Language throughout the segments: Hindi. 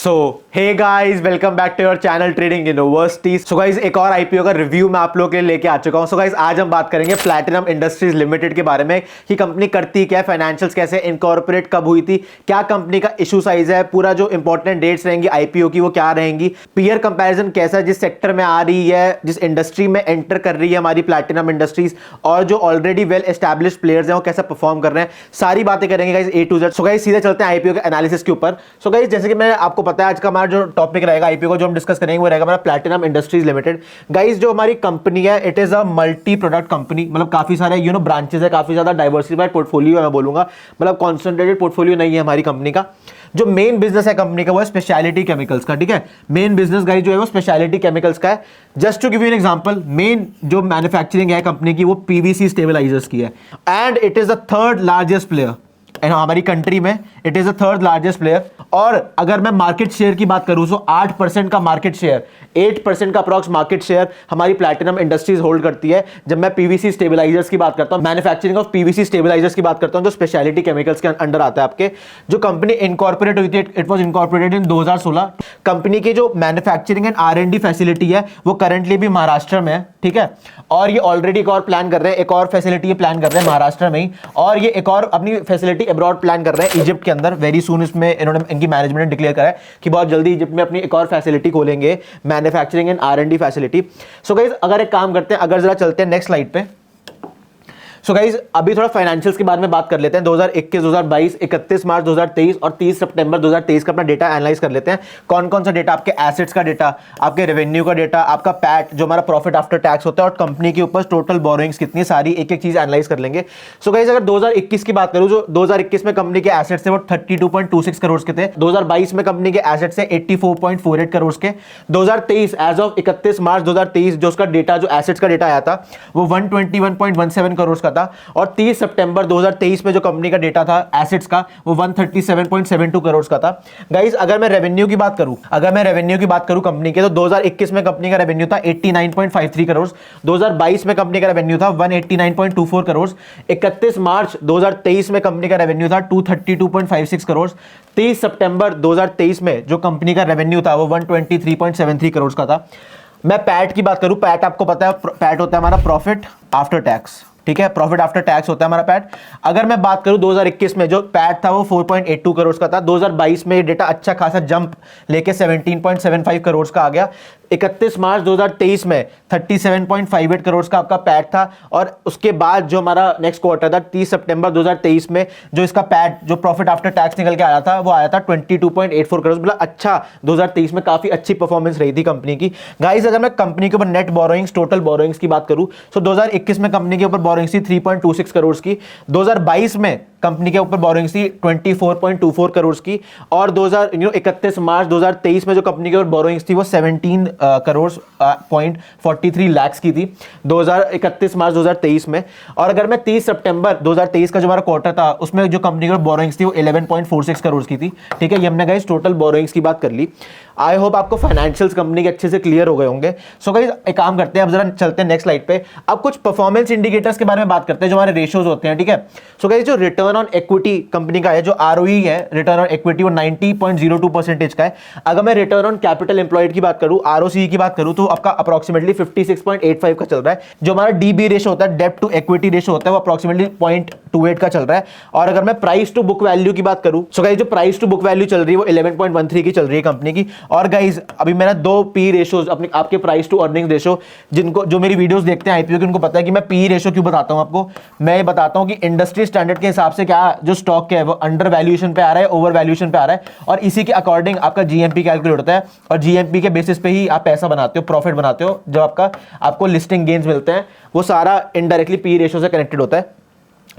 So hey guys, welcome back to your channel trading university. So guys, एक और आईपीओ का रिव्यू मैं आप लोगों के लिए लेके आ चुका हूं। सो गाइस, आज हम बात करेंगे प्लैटिनम इंडस्ट्रीज लिमिटेड के बारे में कि कंपनी करती क्या है, फाइनेंशियल्स कैसे, इनकॉर्पोरेट कब हुई थी, क्या कंपनी का इशू साइज है, पूरा जो इंपॉर्टेंट डेट्स रहेंगी आईपीओ की वो क्या रहेंगी, पीयर कंपैरिजन कैसा है, जिस सेक्टर में आ रही है, जिस इंडस्ट्री में एंटर कर रही है हमारी प्लैटिनम इंडस्ट्रीज, और जो ऑलरेडी वेल एस्टैब्लिश्ड प्लेयर्स हैं वो कैसे परफॉर्म कर रहे हैं, सारी बातें करेंगे guys A to Z. So guys, सीधे चलते हैं आईपीओ के एनालिसिस के ऊपर। सो गाइस, जैसे कि मैं आपको पता है आज का हमारा जो टॉपिक रहेगा आईपीओ को जो हम डिस्कस करेंगे वो रहेगा हमारा प्लैटिनम इंडस्ट्रीज लिमिटेड। गाइस, जो हमारी कंपनी है it is a multi product company, मतलब काफी सारे ब्रांचेस है, काफी ज्यादा डाइवर्सिफाइड पोर्टफोलियो है मैं बोलूंगा, मतलब कॉन्सेंट्रेटेड पोर्टफोलियो नहीं है हमारी कंपनी का। जो मेन बिजनेस है कंपनी का वो है स्पेशलिटी केमिकल्स का। ठीक है, मेन बिजनेस गाइस जो है वो स्पेशलिटी केमिकल्स का है। Just to give you an example, main जो मैन्युफैक्चरिंग है कंपनी की वो पीवीसी स्टेबलाइजर्स की है, and it is the third largest player हमारी कंट्री में। It is the third largest player. और अगर मैं मार्केट शेयर की बात करूं तो 8% का मार्केट शेयर, 8% का अप्रॉक्स मार्केट शेयर हमारी प्लैटिनम इंडस्ट्रीज होल्ड करती है। जब मैं पीवीसी स्टेबलाइजर्स की बात करता हूं, मैन्युफैक्चरिंग ऑफ पीवीसी स्टेबलाइजर्स की बात करता हूं, जो स्पेशलिटी केमिकल्स के अंडर आता है आपके। जो कंपनी इनकॉर्पोरेट हुई थी, it was incorporated in 2016। Company की जो मैन्युफैक्चरिंग एंड R&D फैसिलिटी है वो करंटली भी महाराष्ट्र में है। ठीक है, और ये ऑलरेडी एक और प्लान कर रहे हैं, एक और फैसिलिटी ये प्लान कर रहे हैं महाराष्ट्र में ही, और ये एक और अपनी फैसिलिटी अब्रॉड प्लान कर रहे हैं इजिप्ट के अंदर। वेरी सून इसमें इन्होंने, इनकी मैनेजमेंट ने डिक्लेयर करा है कि बहुत जल्दी इजिप्ट में अपनी एक और फैसिलिटी खोलेंगे, manufacturing and R&D facility. So guys, अगर एक काम करते हैं, अगर जरा चलते हैं नेक्स्ट स्लाइड पे। सो गाइस, अभी थोड़ा फाइनेंशियल्स के बारे में बात कर लेते हैं। 2021, 2022, 31 मार्च 2023 और 30 सितंबर 2023 का अपना डेटा एनालाइज कर लेते हैं। कौन कौन सा डेटा, आपके एसेट्स का डेटा, आपके रेवेन्यू का डेटा, आपका पैट जो हमारा प्रॉफिट आफ्टर टैक्स होता है, और कंपनी के ऊपर टोटल बोरोइंग्स कितनी, सारी एक एक चीज एनालाइज कर लेंगे। सो गाइस, अगर 2021 की बात करूं, जो 2021 में कंपनी के एसेट्स थे वो 32.26 करोड़ के थे। 2022 में कंपनी के एसेट्स थे 84.48 करोड़ के। 2023 एज ऑफ 31 मार्च 2023 जो उसका डेटा, जो एसेट्स का डेटा आया था वो 121.17 करोड़ का था। और 30 सितंबर 2023 में जो कंपनी का डेटा था एसेट्स का वो 137.72 करोड़ का था। गाइस, अगर मैं रेवेन्यू की बात करूं कंपनी के, तो 2021 में कंपनी का रेवेन्यू था 89.53 करोड़। 2022 में कंपनी का रेवेन्यू था 189.24 करोड़। 31 मार्च 2023 में कंपनी का रेवेन्यू था 232.56 करोड़। 30 सितंबर 2023 में जो कंपनी का रेवेन्यू था वो 123.73 करोड़ का था। मैं पैट की बात करूं, पैट आपको पता है, पैट होता है हमारा प्रॉफिट आफ्टर टैक्स। ठीक है, प्रॉफिट आफ्टर टैक्स होता है हमारा पैट। अगर मैं बात करूं 2021 में जो पैट था वो 4.82 करोड़ का था। 2022 में ये डेटा अच्छा खासा जंप लेके 17.75 करोड़ का आ गया। 31 मार्च 2023 में 37.58 करोड़ का आपका पैट था। और उसके बाद जो हमारा नेक्स्ट क्वार्टर था 30 सितंबर 2023 में जो इसका पैट, जो प्रॉफिट आफ्टर टैक्स निकल के आया था वो आया था 22.84 करोड़। मतलब अच्छा, 2023 में काफी अच्छी परफॉर्मेंस रही थी कंपनी की। गाइस, अगर मैं कंपनी के ऊपर नेट बोरोइंग्स, टोटल बोरोइंग्स की बात करूं तो 2021 में कंपनी के ऊपर बोरोइंग्स थी 3.26 करोड़ की। 2022 में कंपनी के ऊपर बोरोइंग्स थी 24.24 करोड़ की। और 31 मार्च 2023 में जो कंपनी के ऊपर बोरोइंग्स थी वो 17 करोड़ 0.43 लाख की थी 31 मार्च 2023 में। और अगर मैं 30 सितंबर 2023 का जो हमारा क्वार्टर था उसमें जो कंपनी के ऊपर बोरोइंग्स थी वो 11.46 करोड़ की थी। ठीक है, ये हमने गाइस टोटल बोरोइंग्स की बात कर ली। आई होप आपको फाइनेंशियल्स कंपनी के अच्छे से क्लियर हो गए होंगे। सो गाइस, एक काम करते हैं, अब जरा चलते हैं नेक्स्ट स्लाइड पे। अब कुछ परफॉर्मेंस इंडिकेटर्स के बारे में बात करते हैं जो हमारे रेशियोज होते हैं। ठीक है, सो गाइस, जो रिटर्न ऑन इक्विटी कंपनी का है, जो ROE है, रिटर्न ऑन इक्विटी, वो 90.02% का है। अगर मैं रिटर्न ऑन कैपिटल एम्प्लॉयड की बात करूं, ROCE की बात करूं, तो आपका अप्रोक्सीमेटली 56.85 का चल रहा है। जो हमारा DB रेशो होता है, डेब्ट टू इक्विटी रेशो होता है, वो अप्रोक्सीमेटली 0.28 का चल रहा है। और अगर मैं प्राइस टू बुक वैल्यू की बात करूं, सो गाइस, जो प्राइस टू बुक वैल्यू चल रही है वो 11.13 की चल रही है कंपनी की। और गाइस, अभी मैंने 2 P रेशोज, अपने आपके प्राइस टू अर्निंग रेशो, जिनको जो मेरी वीडियोस देखते हैं आईपीओ की उनको पता है कि मैं P रेशो क्यों बताता हूं आपको। मैं ये बताता हूं कि इंडस्ट्री स्टैंडर्ड के हिसाब से क्या जो स्टॉक है वो अंडर वैल्यूएशन पे आ रहा है, ओवर वैल्यूएशन पे आ रहा है, और इसी के अकॉर्डिंग आपका GMP कैलकुलेट होता है। और GMP के बेसिस पे ही आप पैसा बनाते हो, प्रॉफिट बनाते हो। जब आपको लिस्टिंग गेन्स मिलते हैं वो सारा इनडायरेक्टली P रेशो से कनेक्टेड होता है।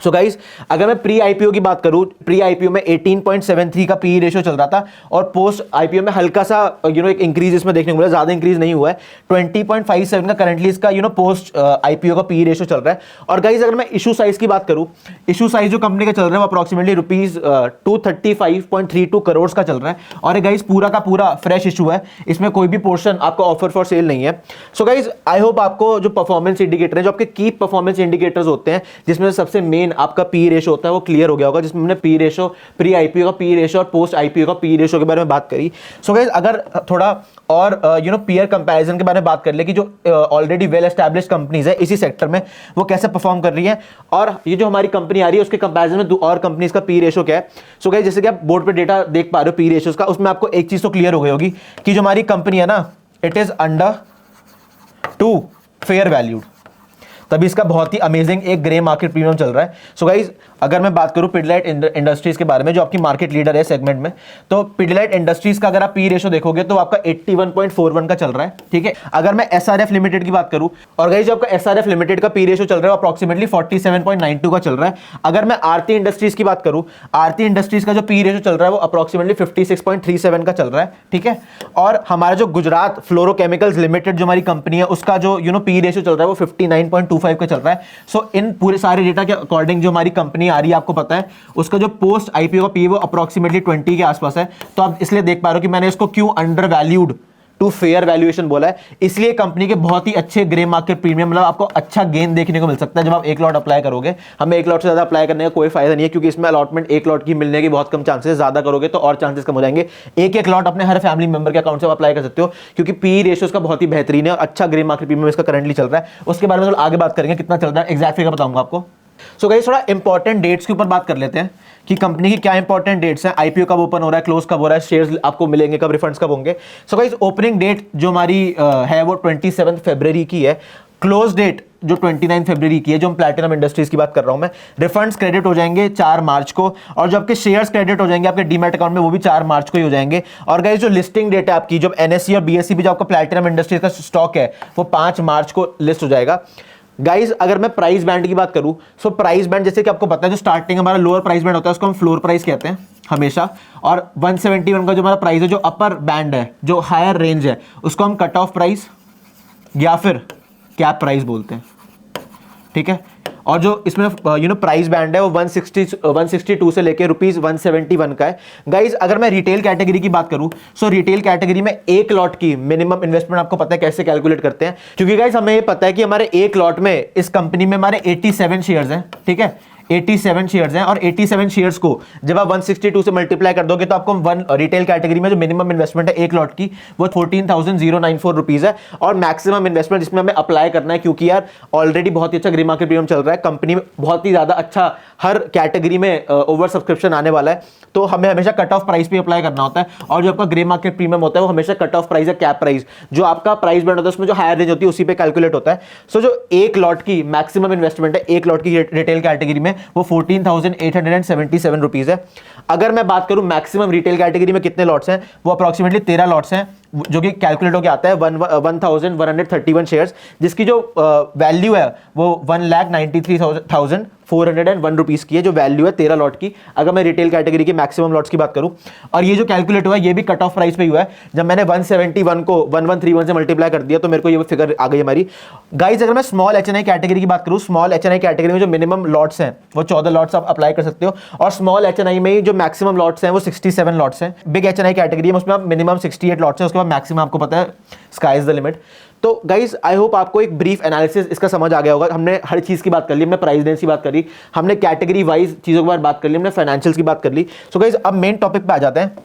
सो गाइस, अगर मैं प्री आईपीओ की बात करूं, प्री आईपीओ में 18.73 का पीई रेशियो चल रहा था, और पोस्ट आईपीओ में हल्का सा एक इंक्रीज इसमें देखने को मिला, ज्यादा इंक्रीज नहीं हुआ है। 20.57 का करंटली इसका पोस्ट आईपीओ का पीई रेशियो चल रहा है। और गाइस, अगर मैं इशू साइज की बात करूं, इशू साइज जो कंपनी का चल रहा है वो अप्रोक्सीमेटली ₹235.32 करोड़ का चल रहा है। और गाइस, पूरा का पूरा फ्रेश इशू है, इसमें कोई भी पोर्शन आपका ऑफर फॉर सेल नहीं है। सो गाइस, आई होप आपको जो परफॉर्मेंस इंडिकेटर है, जो आपके की परफॉर्मेंस इंडिकेटर्स होते हैं, जिसमें सबसे मेन आपका पी रेशो होता है वो क्लियर हो गया होगा, जिसमें हमने पी रेशो, प्री आईपीओ का पी रेशो और पोस्ट आईपीओ का पी रेशो के बारे में बात करी। सो गाइस अगर थोड़ा और पीयर कंपैरिजन के बारे में बात कर ले कि जो ऑलरेडी वेल एस्टैब्लिश्ड कंपनीज है इसी सेक्टर में वो कैसे परफॉर्म कर रही है, और ये जो हमारी कंपनी आ रही है उसके कंपैरिजन में और कंपनीज का पी रेशो क्या है। सो गाइस जैसे कि आप बोर्ड पे डेटा देख पा रहे हो पी रेशोस का, उसमें आपको एक चीज तो क्लियर हो गई होगी कि जो हमारी कंपनी है ना, it is under to fair valued, तभी इसका बहुत ही अमेजिंग एक ग्रे मार्केट प्रीमियम चल रहा है। सो गाइज अगर मैं बात करूं पिडिलाइट इंडस्ट्रीज के बारे में जो आपकी मार्केट लीडर है सेगमेंट में, तो पिडिलाइट इंडस्ट्रीज का अगर आप पी रेशो देखोगे तो आपका 81.41 का चल रहा है, ठीक है। अगर मैं एसआरएफ लिमिटेड की बात करूं, और गाइज जो आपका एसआरएफ लिमिटेड का पी रेशो चल रहा है अप्रोक्सीमेटली 47.92 का चल रहा है। अगर मैं आरती इंडस्ट्रीज की बात करूं, आरती इंडस्ट्रीज का जो पी रेशो चल रहा है वो अप्रोक्सीमेटली 56.37 का चल रहा है, ठीक है। और हमारा जो गुजरात फ्लोरोकेमिकल्स लिमिटेड जो हमारी कंपनी है उसका जो पी रेशो चल रहा है वो 59.25 का चल रहा है। सो इन पूरे सारे डेटा के अकॉर्डिंग जो हमारी कंपनी आ रही है आपको पता है उसका जो पोस्ट आईपीओ का पी वो अप्रोक्सीमेटली 20 के आसपास है। तो आप इसलिए देख पा रहे हो कि मैंने इसको क्यों under valued to fair valuation बोला है, इसलिए कंपनी के बहुत ही अच्छे ग्रे मार्केट प्रीमियम, मतलब आपको अच्छा गेन देखने को मिल सकता है जब आप एक लॉट अप्लाई करोगे। हमें एक लॉट से ज्यादा अप्लाई करने का कोई फायदा नहीं है क्योंकि इसमें अलॉटमेंट एक लॉट की मिलने की बहुत कम चांसेस, ज्यादा करोगे तो और चांसेस कम हो जाएंगे। एक लॉट अपने हर फैमिली मेंबर के अकाउंट से अप्लाई कर सकते हो क्योंकि पी रेशियोज का बहुत ही बेहतरीन है और अच्छा ग्रे मार्केट प्रीमियम इसका करंटली चल रहा है। उसके बारे में तो आगे बात करेंगे कितना चल रहा है, एग्जैक्ट फिगर बताऊंगा आपको। सो गाइस थोड़ा इंपॉर्टेंट डेट्स के ऊपर बात कर लेते हैं कि कंपनी की क्या इंपॉर्टेंट डेट्स हैं, आईपीओ कब ओपन हो रहा है, क्लोज कब हो रहा है, शेयर्स आपको मिलेंगे कब, रिफंड्स कब होंगे। सो गाइस ओपनिंग डेट जो हमारी है वो 27 फरवरी की है, क्लोज डेट जो 29 फरवरी की है जो हम प्लैटिनम इंडस्ट्रीज की बात कर रहा हूं मैं। रिफंड्स क्रेडिट हो जाएंगे 4 मार्च को, और जो आपके शेयर्स क्रेडिट हो जाएंगे आपके डीमैट अकाउंट में वो भी 4 मार्च को ही हो जाएंगे। और गाइस जो लिस्टिंग डेट है आपकी, जो एनएससी और बीएससी भी जो आपका प्लैटिनम इंडस्ट्रीज का स्टॉक है वो 5 मार्च को लिस्ट हो जाएगा। गाइज अगर मैं प्राइस बैंड की बात करूं, सो प्राइस बैंड जैसे कि आपको पता है जो स्टार्टिंग हमारा लोअर प्राइस बैंड होता है उसको हम फ्लोर प्राइस कहते हैं हमेशा, और 171 का जो हमारा प्राइस है जो अपर बैंड है जो हायर रेंज है उसको हम कट ऑफ प्राइस या फिर कैप प्राइस बोलते हैं, ठीक है। और जो इसमें प्राइस बैंड है वो 162 से लेके ₹171 का है। गाइज अगर मैं रिटेल कैटेगरी की बात करूं, सो रिटेल कैटेगरी में एक लॉट की मिनिमम इन्वेस्टमेंट आपको पता है कैसे कैलकुलेट करते हैं, क्योंकि गाइज हमें ये पता है कि हमारे एक लॉट में इस कंपनी में हमारे 87 शेयर्स हैं, ठीक है। 87 शेयर्स हैं और 87 शेयर्स को जब आप 162 से मल्टीप्लाई कर दोगे तो आपको वन रिटेल कैटेगरी में जो मिनिमम इन्वेस्टमेंट है एक लॉट की वो 14,094 रुपीज है, और मैक्सिमम इन्वेस्टमेंट जिसमें हमें अप्लाई करना है क्योंकि यार ऑलरेडी बहुत ही अच्छा ग्रे मार्केट प्रीमियम चल रहा है, कंपनी में बहुत ही ज्यादा अच्छा हर कैटेगरी में ओवर सब्सक्रिप्शन आने वाला है, तो हमें हमेशा कट ऑफ प्राइस पे अप्लाई करना होता है। और जो आपका ग्रे मार्केट प्रीमियम होता है वो हमेशा कट ऑफ प्राइस है कैप प्राइस, जो आपका प्राइस बैंड होता है उसमें जो हायर रेंज होती है उसी पे कैलकुलेट होता है। सो जो एक लॉट की मैक्सिमम इन्वेस्टमेंट है एक लॉट की रिटेल कैटेगरी में वो 14,877 रुपीज है। अगर मैं बात करूं मैक्सिमम रिटेल कैटेगरी में कितने लॉट्स हैं, वो अप्रोक्सीमेटली 13 लॉट्स हैं जो कि कैलकुलेट होकर आता है 1131 जिसकी जो वैल्यू है वो 1,93,401 रुपीज की है, जो वैल्यू है 13 लॉट की अगर मैं रिटेल कैटेगरी की मैक्सिमम लॉट्स की बात करूं। और ये जो कैलकुलेट हुआ है ये भी कट ऑफ प्राइस पे हुआ है, जब मैंने 171 को 1131 से मल्टीप्लाई कर दिया तो मेरे को ये फिगर आ गई हमारी। गाइज अगर मैं स्मॉल एचएनआई कैटेगरी की बात करूं, स्मॉल एचएनआई कैटेगरी में जो मिनिमम लॉट्स हैं वो 14 लॉट्स आप अप्लाई कर सकते हो, और स्मॉल एचएनआई में जो मैक्सिमम लॉट्स हैं वो 67 लॉट्स हैं। बिग एचएनआई कैटेगरी में उसमें मिनिमम 68 लॉट्स हैं, उसके बाद मैक्सिमम आपको पता है स्काई इज द लिमिट। तो गाइज आई होप आपको एक ब्रीफ एनालिसिस इसका समझ आ गया होगा। हमने हर चीज की बात कर ली, हमने प्राइस रेंज की बात करी, हमने कैटेगरी वाइज चीजों के बारे में बात कर ली, हमने फाइनेंशियल्स की बात कर ली। सो गाइज अब मेन टॉपिक पे आ जाते हैं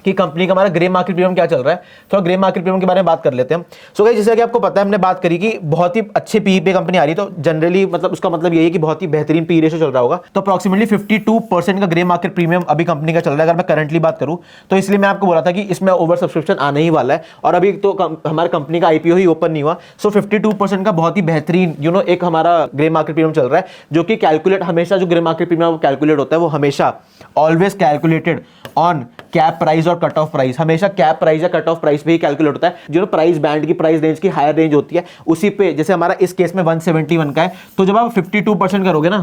कि कंपनी का हमारा ग्रे मार्केट प्रीमियम क्या चल रहा है। थोड़ा ग्रे मार्केट प्रीमियम के बारे में बात कर लेते हैं। सो गाइस जैसा कि आपको पता है हमने बात करी कि बहुत ही अच्छे पी पे कंपनी आ रही है, तो जनरली मतलब उसका मतलब यही है कि बहुत ही बेहतरीन पी रेशो चल रहा होगा। तो अप्रोक्सीमेटली 52% का ग्रे मार्केट प्रीमियम अभी कंपनी का चल रहा है अगर मैं करंटली बात करूं, तो इसलिए मैं आपको बोला था कि इसमें ओवर सब्सक्रिप्शन आने ही वाला है, और अभी तो हमारी कंपनी का आईपीओ ही ओपन नहीं हुआ। सो 52% का बहुत ही बेहतरीन एक हमारा ग्रे मार्केट प्रीमियम चल रहा है, जो कि कैलकुलेट हमेशा जो ग्रे मार्केट प्रीमियम कैलकुलेट होता है वो हमेशा always calculated on cap price और कट ऑफ प्राइस, हमेशा कैप प्राइस या कट ऑफ प्राइस पे ही कैलकुलेट होता है। जो प्राइस बैंड की प्राइस रेंज की हायर रेंज होती है उसी पे, जैसे हमारा इस केस में 171 का है, तो जब आप 52% करोगे ना,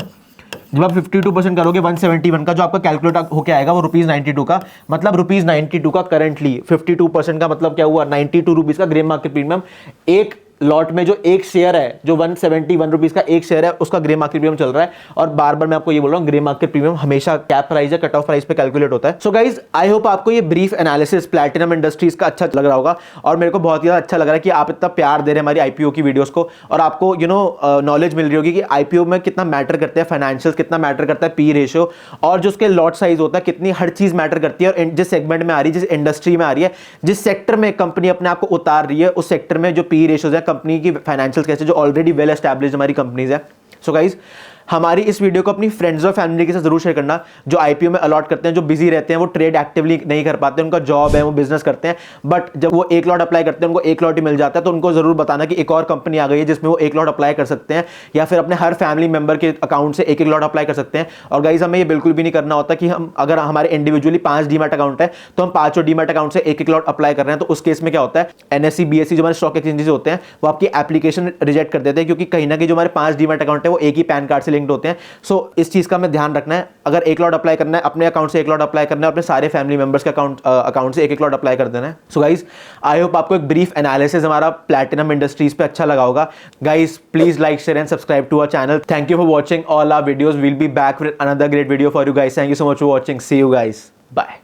जब आप 52% करोगे 171 का जो आपका कैलकुलेट होके आएगा वो ₹92 का, मतलब ₹92 का करंटली 52% का मतलब क्या हुआ 92 रुपीज का ग्रे मार्केट प्रीमियम एक लॉट में जो एक शेयर है, जो 171 रुपीज का एक शेयर है, उसका ग्रे मार्केट प्रीमियम चल रहा है। और बार बार मैं आपको ये बोल रहा हूँ, ग्रे मार्केट प्रीमियम हमेशा कैप प्राइस या कट ऑफ प्राइस पे कैलकुलेट होता है। सो गाइज, आई होप आपको ये ब्रीफ एनालिसिस प्लैटिनम इंडस्ट्रीज का अच्छा लग रहा होगा, और मेरे को बहुत ही अच्छा लग रहा है कि आप इतना प्यार दे रहे हैं हमारी आईपीओ की वीडियोस को, और आपको नॉलेज मिल रही होगी कि आईपीओ में कितना मैटर करते हैं फाइनेंशियल, कितना मैटर करता है पी रेशियो, और जो उसके लॉट साइज होता है, कितनी हर चीज मैटर करती है। और जिस सेगमेंट में आ रही है, जिस इंडस्ट्री में आ रही है, जिस सेक्टर में कंपनी अपने आप को उतार रही है, उस सेक्टर में जो पी रेशियोज है, कंपनी की फाइनेंशियल कैसे, जो ऑलरेडी वेल एस्टैब्लिश्ड हमारी कंपनीज है। सो गाइज, हमारी इस वीडियो को अपनी फ्रेंड्स और फैमिली के साथ जरूर शेयर करना, जो आईपीओ में अलॉट करते हैं, जो बिजी रहते हैं, वो ट्रेड एक्टिवली नहीं कर पाते, उनका जॉब है, वो बिजनेस करते हैं, बट जब वो एक लॉट अप्लाई करते हैं, उनको एक लॉट ही मिल जाता है, तो उनको जरूर बताना कि एक और कंपनी आ गई है जिसमें वो एक लॉट अप्लाई कर सकते हैं, या फिर अपने हर फैमिली मेंबर के अकाउंट से एक एक लॉट अप्लाई कर सकते हैं। और गाइज, हमें ये बिल्कुल भी नहीं करना होता कि हम, अगर हमारे इंडिविजुअली 5 डीमैट अकाउंट है, तो हम 5 डीमैट अकाउंट से एक एक लॉट अप्लाई कर रहे हैं। तो उस केस में क्या होता है, एनएससी बीएससी जो हमारे स्टॉक एक्सचेंजेस होते हैं, वो आपकी एप्लीकेशन रिजेक्ट कर देते हैं, क्योंकि कहीं ना कहीं जो हमारे 5 डीमैट अकाउंट है, वो एक ही पैन कार्ड से लिंक्ड होते हैं। सो इस चीज का हमें ध्यान रखना है। अगर एक लॉट अप्लाई करना है, अपने अकाउंट से एक लॉट अप्लाई करना है, अपने सारे फैमिली मेंबर्स के अकाउंट से एक एक लॉट अप्लाई कर देना है। सो गाइज, आई होप आपको एक ब्रीफ एनालिसिस हमारा प्लैटिनम इंडस्ट्रीज पे अच्छा लगा होगा। Guys, please like, share and subscribe to our channel. Thank you for watching all our videos. Will be back with another great video for you guys. Thank you so much for watching. See you guys, bye.